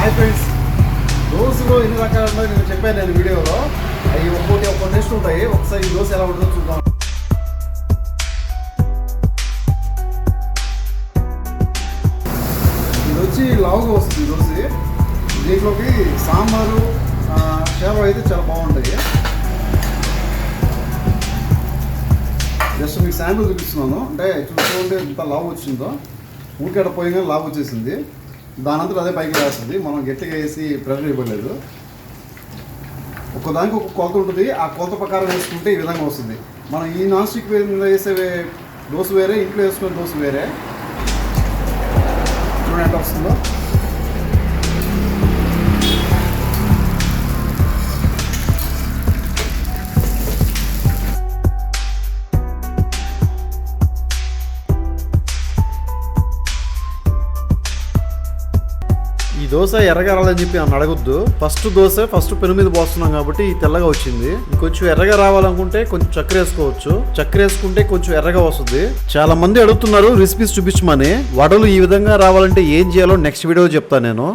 Hi friends, దోశలో ఎన్ని రకాలు ఉన్నాయో నేను చెప్పాను నేను వీడియోలో. అవి ఒక్కొక్క టేస్ట్ ఉంటాయి. ఒకసారి ఈ దోశ ఎలా ఉంటుందో చూద్దాం. ఇది వచ్చి లావుగా వస్తుంది ఈ దోశ. దీంట్లోకి సాంబారు షేర్వా అయితే చాలా బాగుంటాయి. జస్ట్ మీకు శాంపుల్ చూపిస్తున్నాను. అంటే చూసుకుంటే ఇంత లావు వచ్చిందో, ఊరికేట పోయినా లావు వచ్చేసింది. దానంతా అదే పైకి వేస్తుంది. మనం గట్టిగా వేసి ప్రెషర్ ఇవ్వలేదు. ఒక్కదానికి ఒక కొలత ఉంటుంది. ఆ కొలత ప్రకారం వేసుకుంటే ఈ విధంగా వస్తుంది. మనం ఈ నాన్ స్టిక్ మీద వేసే దోశ వేరే, ఇంట్లో వేసుకునే దోశ వేరే. చూడండి ఎంత వస్తుందో. ఈ దోశ ఎర్రగా రావాలని చెప్పి నన్ను అడగొద్దు. ఫస్ట్ పెను మీద పోస్తున్నాం కాబట్టి ఈ తెల్లగా వచ్చింది. ఇంకొంచెం ఎర్రగా రావాలనుకుంటే కొంచెం చక్కెర వేసుకోవచ్చు. చక్కెర వేసుకుంటే కొంచెం ఎర్రగా వస్తుంది. చాలా మంది అడుగుతున్నారు రెసిపీస్ చూపించమని. వడలు ఈ విధంగా రావాలంటే ఏం చేయాలో నెక్స్ట్ వీడియో చెప్తాను నేను.